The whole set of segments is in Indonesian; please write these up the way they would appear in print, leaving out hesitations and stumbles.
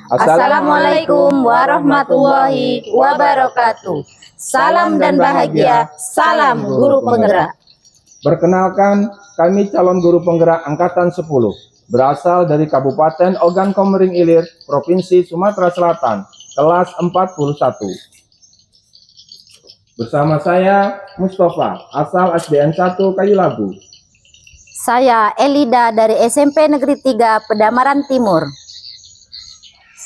Assalamualaikum warahmatullahi wabarakatuh. Salam dan bahagia, salam guru penggerak. Perkenalkan, kami calon guru penggerak Angkatan 10, berasal dari Kabupaten Ogan Komering Ilir, Provinsi Sumatera Selatan, kelas 41. Bersama saya, Mustafa, asal SDN 1 Kayu Labu. Saya Elida dari SMP Negeri 3 Pedamaran Timur.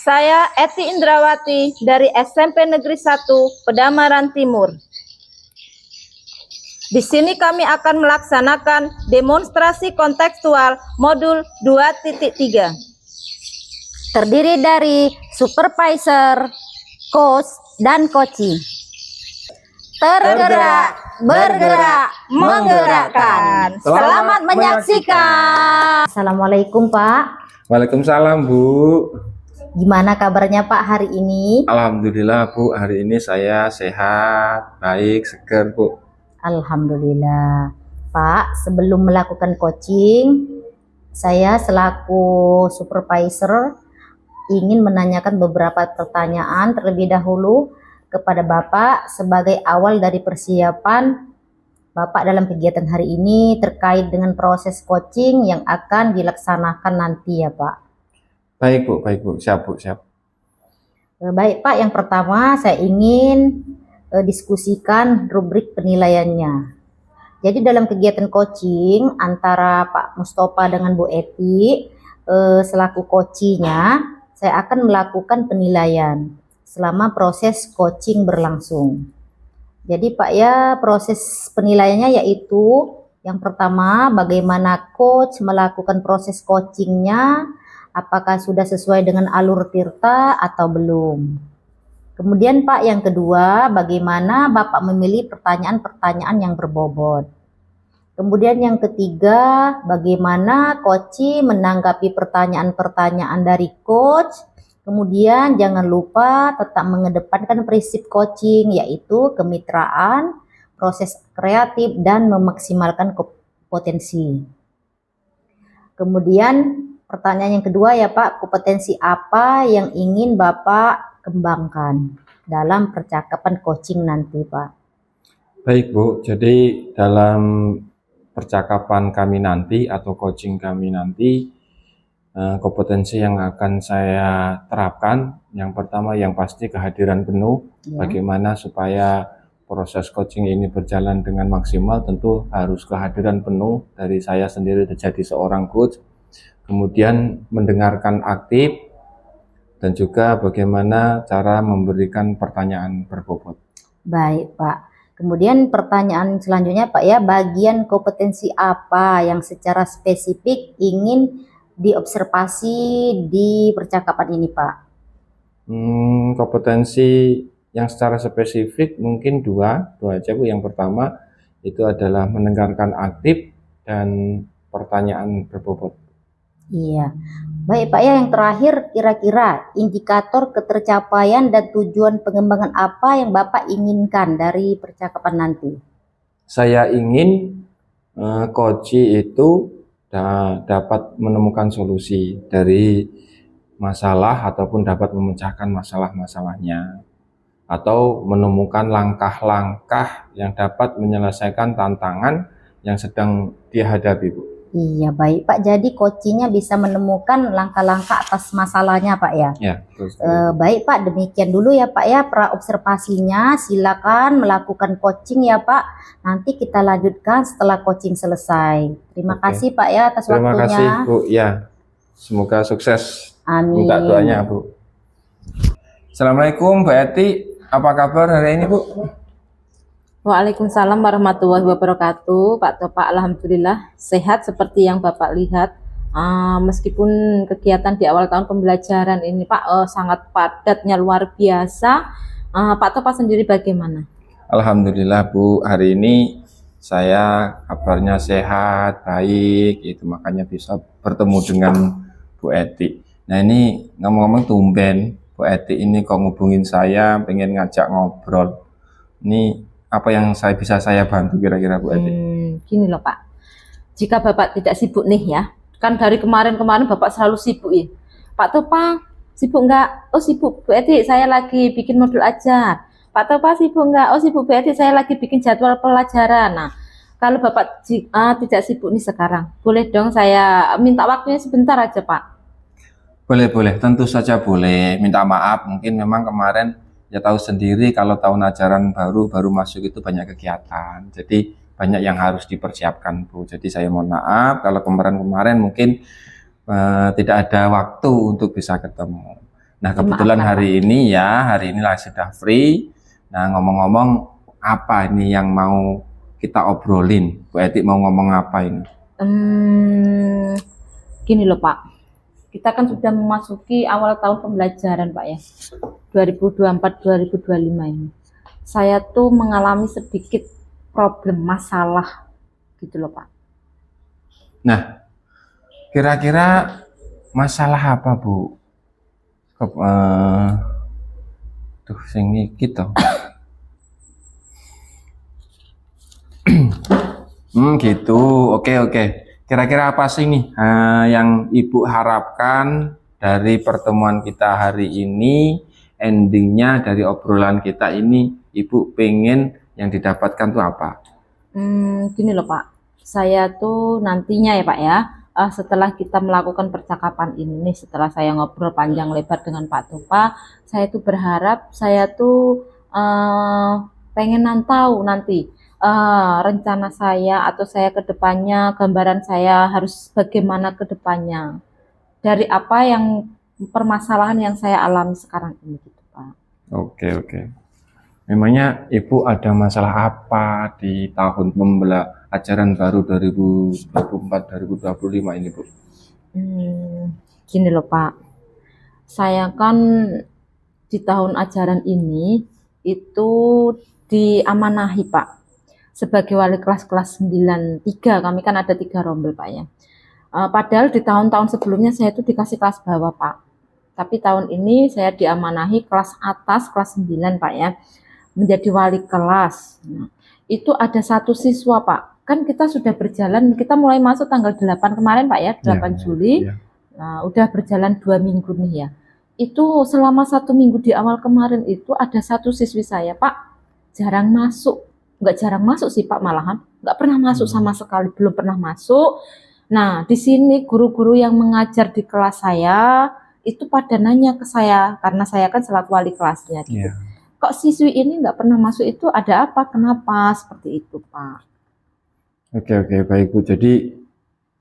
Saya Eti Indrawati dari SMP Negeri 1 Pedamaran Timur. Di sini kami akan melaksanakan demonstrasi kontekstual modul 2.3. Terdiri dari supervisor, coach, dan coaching. Tergerak, bergerak, menggerakkan. Selamat menyaksikan. Assalamualaikum Pak. Waalaikumsalam Bu. Gimana kabarnya Pak hari ini? Alhamdulillah Bu, hari ini saya sehat, baik, seger Bu. Alhamdulillah. Pak, sebelum melakukan coaching, saya selaku supervisor ingin menanyakan beberapa pertanyaan terlebih dahulu kepada Bapak sebagai awal dari persiapan Bapak dalam kegiatan hari ini terkait dengan proses coaching yang akan dilaksanakan nanti ya Pak. Baik Bu, siap Bu, siap. Baik Pak, yang pertama saya ingin diskusikan rubrik penilaiannya. Jadi dalam kegiatan coaching antara Pak Mustafa dengan Bu Eti selaku coachingnya, saya akan melakukan penilaian selama proses coaching berlangsung. Jadi Pak ya, proses penilaiannya yaitu yang pertama bagaimana coach melakukan proses coachingnya, apakah sudah sesuai dengan alur tirta atau belum. Kemudian Pak, yang kedua, bagaimana Bapak memilih pertanyaan-pertanyaan yang berbobot. Kemudian yang ketiga, bagaimana coach menanggapi pertanyaan-pertanyaan dari coach. Kemudian jangan lupa tetap mengedepankan prinsip coaching yaitu kemitraan, proses kreatif, dan memaksimalkan kompetensi. Kemudian pertanyaan yang kedua ya Pak, kompetensi apa yang ingin Bapak kembangkan dalam percakapan coaching nanti Pak? Baik Bu, jadi dalam percakapan kami nanti atau coaching kami nanti, kompetensi yang akan saya terapkan, yang pertama yang pasti kehadiran penuh. Ya. Bagaimana supaya proses coaching ini berjalan dengan maksimal, tentu harus kehadiran penuh dari saya sendiri jadi seorang coach. Kemudian mendengarkan aktif, dan juga bagaimana cara memberikan pertanyaan berbobot. Baik Pak. Kemudian pertanyaan selanjutnya Pak ya, bagian kompetensi apa yang secara spesifik ingin diobservasi di percakapan ini Pak? Kompetensi yang secara spesifik mungkin dua aja Bu. Yang pertama itu adalah mendengarkan aktif dan pertanyaan berbobot. Iya, baik Pak ya, yang terakhir kira-kira indikator ketercapaian dan tujuan pengembangan apa yang Bapak inginkan dari percakapan nanti? Saya ingin coach itu dapat menemukan solusi dari masalah ataupun dapat memecahkan masalah-masalahnya, atau menemukan langkah-langkah yang dapat menyelesaikan tantangan yang sedang dihadapi Bu. Iya baik Pak, jadi coachingnya bisa menemukan langkah-langkah atas masalahnya Pak ya? Ya, terus. Baik Pak, demikian dulu ya Pak ya pra-observasinya, silakan melakukan coaching ya Pak, nanti kita lanjutkan setelah coaching selesai. Terima kasih Pak ya atas waktunya. Terima kasih Bu, ya semoga sukses. Amin. Minta doanya Bu. Assalamualaikum Mbak Eti, apa kabar hari ini Bu? Waalaikumsalam warahmatullahi wabarakatuh. Pak Topa, alhamdulillah sehat seperti yang Bapak lihat. Meskipun kegiatan di awal tahun pembelajaran ini Pak sangat padatnya luar biasa. Pak Topa sendiri bagaimana? Alhamdulillah Bu, hari ini saya kabarnya sehat, baik, itu makanya bisa bertemu dengan Bu Eti. Nah ini ngomong-ngomong tumben, Bu Eti ini kok ngubungin saya, pengen ngajak ngobrol. Ini apa yang bisa saya bantu kira-kira Bu Eti? Gini loh Pak, jika Bapak tidak sibuk nih ya, kan dari kemarin-kemarin Bapak selalu sibuk ya. Pak Topa, Sibuk nggak? Oh sibuk Bu Eti, saya lagi bikin modul ajar. Pak Topa sibuk nggak? Oh sibuk Bu Eti, saya lagi bikin jadwal pelajaran. Nah, kalau Bapak tidak sibuk nih sekarang, boleh dong saya minta waktunya sebentar aja Pak. Boleh, boleh, tentu saja boleh. Minta maaf, mungkin memang kemarin ya tahu sendiri kalau tahun ajaran baru masuk itu banyak kegiatan. Jadi banyak yang harus dipersiapkan, Bu. Jadi saya mohon maaf kalau kemarin-kemarin mungkin tidak ada waktu untuk bisa ketemu. Nah, kebetulan Dimaafkan, Pak. hari ini lah sudah free. Nah, ngomong-ngomong, apa ini yang mau kita obrolin? Bu Eti mau ngomong apa ini? Gini loh Pak, kita kan sudah memasuki awal tahun pembelajaran Pak ya, 2024-2025 ini. Saya tuh mengalami sedikit problem masalah gitu loh Pak. Nah, kira-kira masalah apa, Bu? Tuh, sing iki to. Gitu. Oke, oke. Kira-kira apa sih nih yang Ibu harapkan dari pertemuan kita hari ini? Endingnya dari obrolan kita ini, Ibu pengen yang didapatkan tuh apa? Gini loh Pak, saya tuh nantinya ya Pak ya, setelah kita melakukan percakapan ini nih, setelah saya ngobrol panjang lebar dengan Pak Topa, saya tuh berharap saya tuh pengen tahu nanti rencana saya atau saya ke depannya, gambaran saya harus bagaimana ke depannya dari apa yang permasalahan yang saya alami sekarang ini gitu Pak. Oke, oke. Memangnya Ibu ada masalah apa di tahun ajaran baru 2024-2025 ini, Bu? Gini loh Pak, saya kan di tahun ajaran ini itu diamanahi Pak sebagai wali kelas 93. Kami kan ada 3 rombel Pak ya. Padahal di tahun-tahun sebelumnya saya itu dikasih kelas bawah Pak, tapi tahun ini saya diamanahi kelas atas, kelas 9 Pak ya, menjadi wali kelas. Nah, itu ada satu siswa Pak, kan kita sudah berjalan, kita mulai masuk tanggal 8 kemarin Pak ya, 8 Juli. Nah, udah berjalan 2 minggu nih ya. Itu selama 1 minggu di awal kemarin itu ada satu siswi saya Pak, jarang masuk. Nggak jarang masuk sih Pak, malahan nggak pernah masuk sama sekali, belum pernah masuk. Nah, di sini guru-guru yang mengajar di kelas saya itu pada nanya ke saya, karena saya kan selaku wali kelasnya gitu. Iya. Kok siswi ini nggak pernah masuk, itu ada apa, kenapa, seperti itu Pak. Oke, oke, baik Bu. Jadi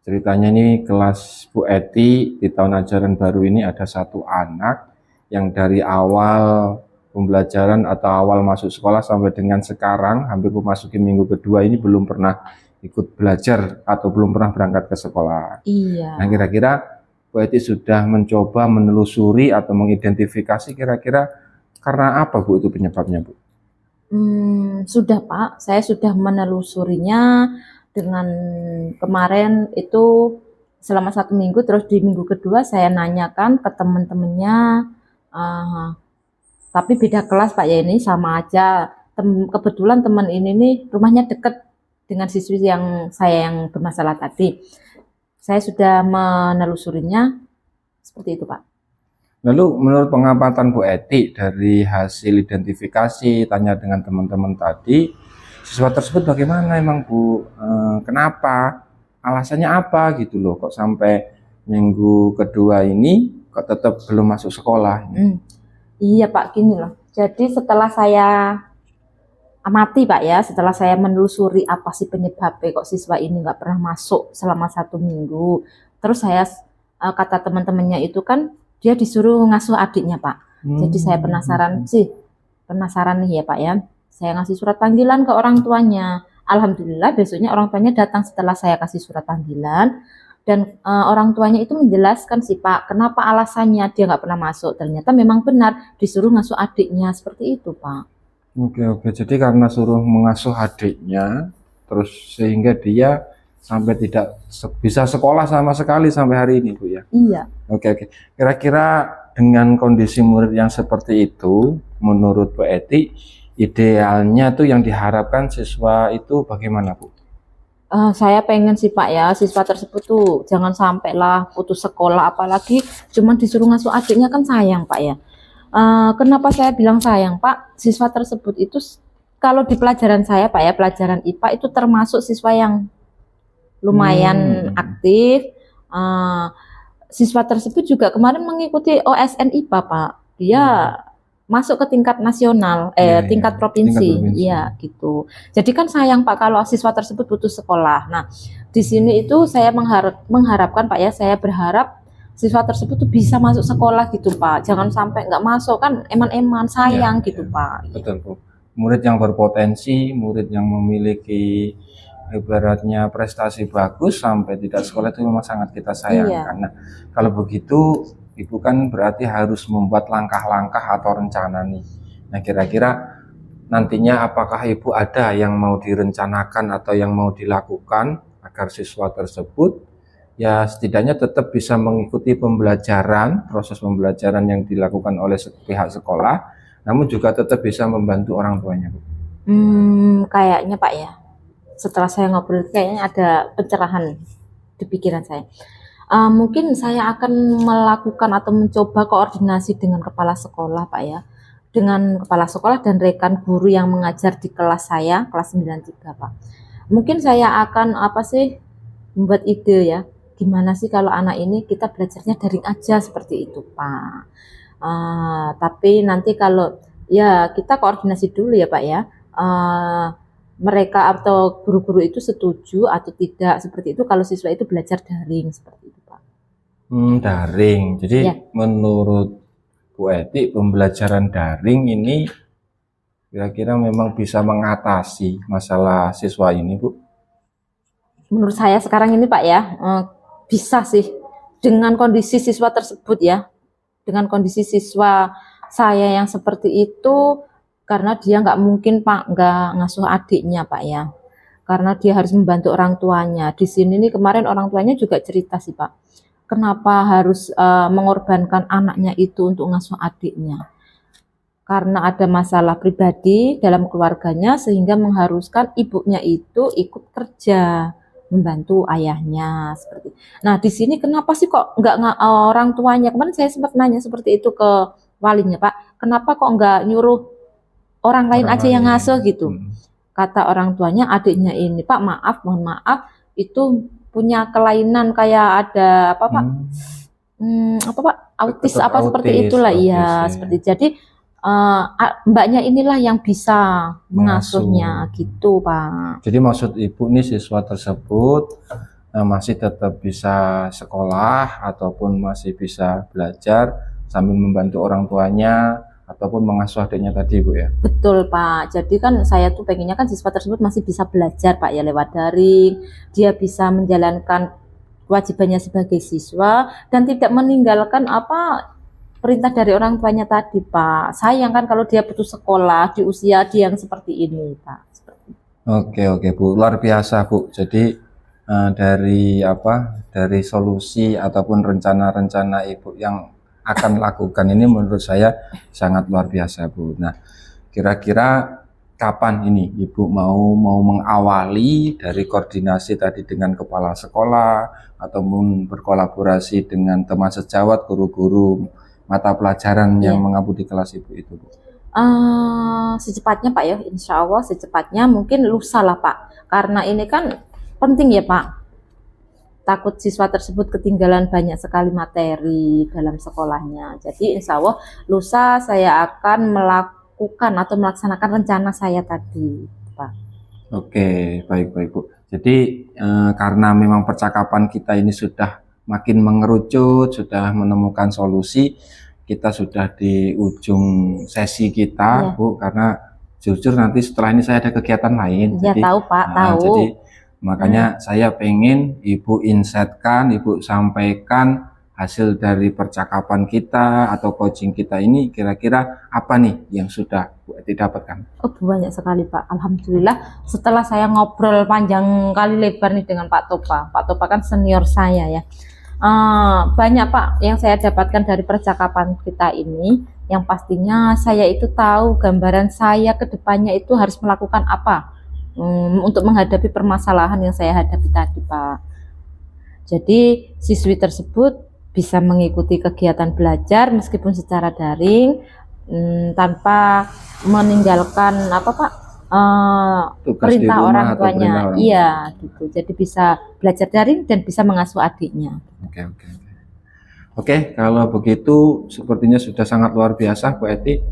ceritanya ini kelas Bu Eti di tahun ajaran baru ini ada satu anak yang dari awal pembelajaran atau awal masuk sekolah sampai dengan sekarang hampir memasuki minggu kedua ini belum pernah ikut belajar atau belum pernah berangkat ke sekolah. Iya. Nah, kira-kira Bu Eti sudah mencoba menelusuri atau mengidentifikasi kira-kira karena apa Bu itu penyebabnya, Bu? Sudah Pak, saya sudah menelusurinya dengan kemarin itu selama 1 minggu, terus di minggu kedua saya nanyakan ke teman-temannya, tapi beda kelas Pak ya, ini sama aja. Kebetulan teman ini nih rumahnya dekat dengan siswi yang saya yang bermasalah tadi. Saya sudah menelusurinya seperti itu Pak. Lalu menurut pengamatan Bu Eti dari hasil identifikasi, tanya dengan teman-teman tadi, siswa tersebut bagaimana emang Bu? Kenapa? Alasannya apa gitu loh? Kok sampai minggu kedua ini kok tetap belum masuk sekolah? Iya Pak, gini loh. Jadi setelah saya amati Pak ya, setelah saya menelusuri apa sih penyebabnya kok siswa ini nggak pernah masuk selama 1 minggu. Terus saya kata teman-temannya itu kan dia disuruh ngasuh adiknya Pak. Jadi saya penasaran nih ya Pak ya. Saya ngasih surat panggilan ke orang tuanya. Alhamdulillah besoknya orang tuanya datang setelah saya kasih surat panggilan. Dan orang tuanya itu menjelaskan sih Pak, kenapa alasannya dia nggak pernah masuk. Ternyata memang benar disuruh ngasuh adiknya, seperti itu Pak. Oke, oke. Jadi karena suruh mengasuh adiknya, terus sehingga dia sampai tidak bisa sekolah sama sekali sampai hari ini, Bu ya? Iya. Oke, oke. Kira-kira dengan kondisi murid yang seperti itu, menurut Bu Eti, idealnya tuh yang diharapkan siswa itu bagaimana, Bu? Saya pengen sih Pak ya, siswa tersebut tuh jangan sampai lah putus sekolah, apalagi cuman disuruh ngasuh adiknya kan sayang Pak ya. Kenapa saya bilang sayang Pak? Siswa tersebut itu kalau di pelajaran saya Pak ya, pelajaran IPA itu termasuk siswa yang lumayan aktif. Eh, Siswa tersebut juga kemarin mengikuti OSN IPA Pak. Dia masuk ke tingkat nasional, Iya, iya. tingkat Tingkat provinsi, provinsi. iya gitu. Jadi kan sayang Pak kalau siswa tersebut putus sekolah. Nah, di sini itu saya mengharapkan Pak ya, saya berharap siswa tersebut tuh bisa masuk sekolah gitu Pak. Jangan sampai nggak masuk, kan eman-eman sayang Iya, gitu iya. Pak. Betul, Bu. Murid yang berpotensi, murid yang memiliki ibaratnya prestasi bagus sampai tidak sekolah itu memang sangat kita sayangkan. Iya. Nah, kalau begitu Ibu kan berarti harus membuat langkah-langkah atau rencana nih. Nah, kira-kira nantinya apakah Ibu ada yang mau direncanakan atau yang mau dilakukan agar siswa tersebut ya setidaknya tetap bisa mengikuti pembelajaran, proses pembelajaran yang dilakukan oleh pihak sekolah, namun juga tetap bisa membantu orang tuanya, Bu. Kayaknya Pak ya, setelah saya ngobrol kayaknya ada pencerahan di pikiran saya. Mungkin saya akan melakukan atau mencoba koordinasi dengan kepala sekolah Pak ya, dengan kepala sekolah dan rekan guru yang mengajar di kelas saya, kelas 93 Pak. Mungkin saya akan apa sih, membuat ide ya, gimana sih kalau anak ini kita belajarnya daring aja seperti itu Pak. Tapi nanti kalau ya kita koordinasi dulu ya Pak ya, mereka atau guru-guru itu setuju atau tidak seperti itu kalau siswa itu belajar daring seperti itu Pak. Daring. Jadi Ya. menurut Bu Eti, pembelajaran daring ini kira-kira memang bisa mengatasi masalah siswa ini, Bu? Menurut saya sekarang ini Pak ya, bisa sih dengan kondisi siswa tersebut ya, dengan kondisi siswa saya yang seperti itu, karena dia nggak mungkin Pak nggak ngasuh adiknya Pak ya, karena dia harus membantu orang tuanya. Di sini nih kemarin orang tuanya juga cerita sih Pak, kenapa harus mengorbankan anaknya itu untuk ngasuh adiknya. Karena ada masalah pribadi dalam keluarganya sehingga mengharuskan ibunya itu ikut kerja membantu ayahnya seperti. Nah di sini kenapa sih kok nggak orang tuanya, kemarin saya sempat nanya seperti itu ke walinya Pak, kenapa kok nggak nyuruh orang lain Orang aja yang lain. ngasuh gitu. Kata orang tuanya, adiknya ini Pak maaf, mohon maaf, itu punya kelainan kayak ada apa Pak, apa Pak, autis Tetap apa seperti autis, itulah autis, iya ya. seperti. Jadi mbaknya inilah yang bisa mengasuhnya gitu Pak. Jadi maksud Ibu nih siswa tersebut masih tetap bisa sekolah ataupun masih bisa belajar sambil membantu orang tuanya ataupun mengasuh adiknya tadi, Bu ya? Betul Pak, jadi kan saya tuh pengennya kan siswa tersebut masih bisa belajar Pak ya lewat daring, dia bisa menjalankan kewajibannya sebagai siswa dan tidak meninggalkan apa perintah dari orang tuanya tadi Pak. Sayang kan kalau dia putus sekolah di usia dia yang seperti ini Pak. Oke Bu, luar biasa Bu. Jadi dari solusi ataupun rencana-rencana Ibu yang akan lakukan ini menurut saya sangat luar biasa Bu. Nah, kira-kira kapan ini Ibu mau mengawali dari koordinasi tadi dengan kepala sekolah ataupun berkolaborasi dengan teman sejawat, guru-guru mata pelajaran yang mengabu di kelas Ibu itu, Bu? Secepatnya Pak ya, insya Allah secepatnya, mungkin lusa lah Pak, karena ini kan penting ya Pak, takut siswa tersebut ketinggalan banyak sekali materi dalam sekolahnya. Jadi insya Allah lusa saya akan melakukan atau melaksanakan rencana saya tadi Pak. Oke, baik Bu. Jadi karena memang percakapan kita ini sudah makin mengerucut, sudah menemukan solusi, kita sudah di ujung sesi kita, Bu, karena jujur nanti setelah ini saya ada kegiatan lain. Ya, jadi, tahu Pak, tahu. Jadi makanya saya pengen Ibu insightkan, Ibu sampaikan hasil dari percakapan kita atau coaching kita ini kira-kira apa nih yang sudah Bu Eti dapatkan? Oh, banyak sekali Pak. Alhamdulillah setelah saya ngobrol panjang kali lebar nih dengan Pak Topa. Pak Topa kan senior saya ya. Banyak Pak yang saya dapatkan dari percakapan kita ini. Yang pastinya saya itu tahu gambaran saya ke depannya itu harus melakukan apa. untuk menghadapi permasalahan yang saya hadapi tadi, Pak. Jadi siswi tersebut bisa mengikuti kegiatan belajar meskipun secara daring, tanpa meninggalkan apa, Pak, Tugas di perintah rumah orang atau tuanya. perintah orang Iya, gitu. Jadi bisa belajar daring dan bisa mengasuh adiknya. Oke, oke. Oke, kalau begitu sepertinya sudah sangat luar biasa Bu Eti.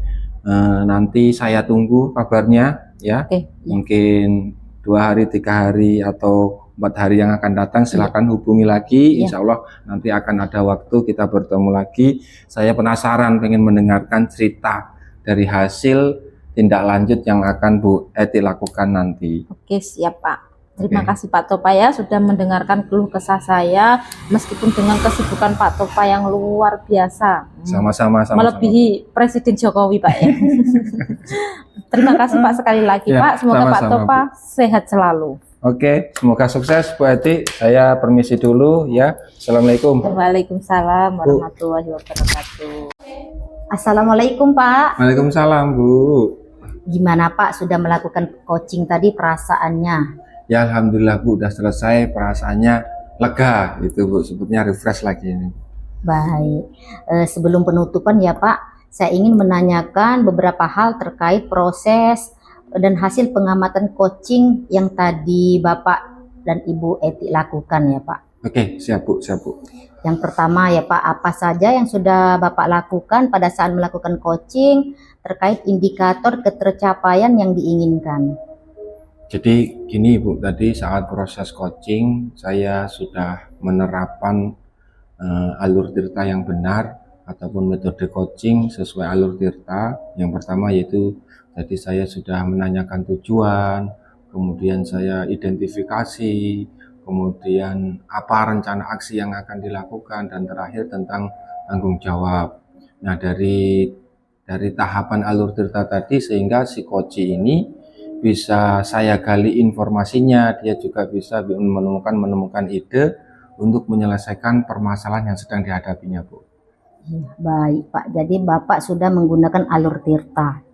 Nanti saya tunggu kabarnya ya. Oke, Mungkin 2 hari, 3 hari atau 4 hari yang akan datang silakan hubungi lagi. Iya. Insya Allah nanti akan ada waktu kita bertemu lagi. Saya penasaran pengen mendengarkan cerita dari hasil tindak lanjut yang akan Bu Eti lakukan nanti. Oke, siap, Pak. Terima Oke. kasih Pak Topa ya sudah mendengarkan keluh kesah saya meskipun dengan kesibukan Pak Topa yang luar biasa. Sama-sama. Melebihi Presiden Jokowi, Pak ya. Terima kasih Pak sekali lagi, Ya, Pak. Semoga Pak sama-sama, Topa sehat selalu. Oke, semoga sukses Bu Eti. Saya permisi dulu ya. Assalamualaikum. Waalaikumsalam warahmatullahi wabarakatuh. Assalamualaikum Pak. Waalaikumsalam Bu. Gimana Pak sudah melakukan coaching tadi perasaannya? Ya alhamdulillah Bu, udah selesai, perasaannya lega gitu Bu, sebetulnya refresh lagi ini. Baik. Sebelum penutupan ya Pak, saya ingin menanyakan beberapa hal terkait proses dan hasil pengamatan coaching yang tadi Bapak dan Ibu Eti lakukan ya Pak. Oke, siap Bu, siap Bu. Yang pertama ya Pak, apa saja yang sudah Bapak lakukan pada saat melakukan coaching terkait indikator ketercapaian yang diinginkan? Jadi gini Bu, tadi saat proses coaching saya sudah menerapkan alur tirta yang benar ataupun metode coaching sesuai alur tirta. Yang pertama yaitu tadi saya sudah menanyakan tujuan, kemudian saya identifikasi, kemudian apa rencana aksi yang akan dilakukan, dan terakhir tentang tanggung jawab. Nah dari tahapan alur tirta tadi sehingga si coach ini bisa saya gali informasinya, dia juga bisa menemukan ide untuk menyelesaikan permasalahan yang sedang dihadapinya Bu. Baik Pak, jadi Bapak sudah menggunakan alur tirta.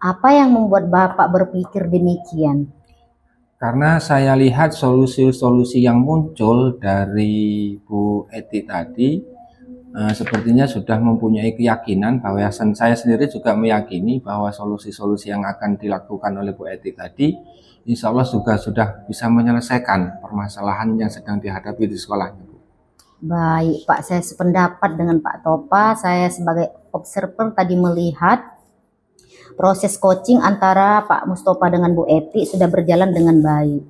Apa yang membuat Bapak berpikir demikian? Karena saya lihat solusi-solusi yang muncul dari Bu Eti tadi sepertinya sudah mempunyai keyakinan bahwa saya sendiri juga meyakini bahwa solusi-solusi yang akan dilakukan oleh Bu Eti tadi insya Allah juga sudah bisa menyelesaikan permasalahan yang sedang dihadapi di sekolahnya Bu. Baik Pak, saya sependapat dengan Pak Topa. Saya sebagai observer tadi melihat proses coaching antara Pak Mustofa dengan Bu Eti sudah berjalan dengan baik.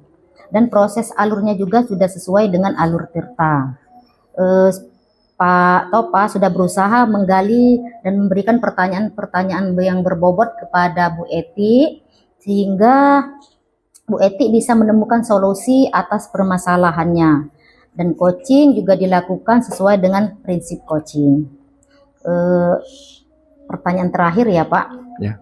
Dan proses alurnya juga sudah sesuai dengan alur tirta. Pak Topa sudah berusaha menggali dan memberikan pertanyaan-pertanyaan yang berbobot kepada Bu Eti sehingga Bu Eti bisa menemukan solusi atas permasalahannya, dan coaching juga dilakukan sesuai dengan prinsip coaching. Pertanyaan terakhir ya Pak, Ya.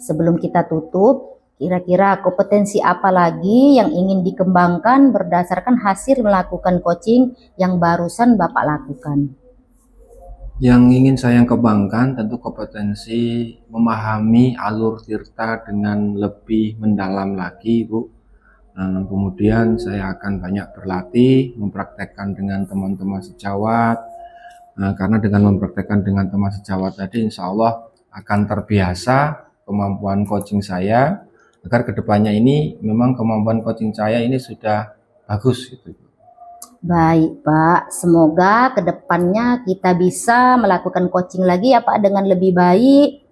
sebelum kita tutup, kira-kira kompetensi apa lagi yang ingin dikembangkan berdasarkan hasil melakukan coaching yang barusan Bapak lakukan? Yang ingin saya kembangkan tentu kompetensi memahami alur tirta dengan lebih mendalam lagi Bu. Kemudian saya akan banyak berlatih, mempraktekkan dengan teman-teman sejawat. Karena dengan mempraktekkan dengan teman sejawat tadi insya Allah akan terbiasa kemampuan coaching saya, agar kedepannya ini memang kemampuan coaching saya ini sudah bagus gitu. Baik Pak, semoga kedepannya kita bisa melakukan coaching lagi ya Pak dengan lebih baik,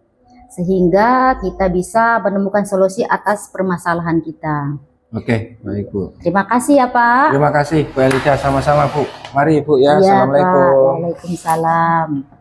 sehingga kita bisa menemukan solusi atas permasalahan kita. Oke, baik Bu. Terima kasih ya Pak. Terima kasih Bu Elida, sama-sama Bu. Mari Bu ya, Iya, Pak. Assalamualaikum. Waalaikumsalam.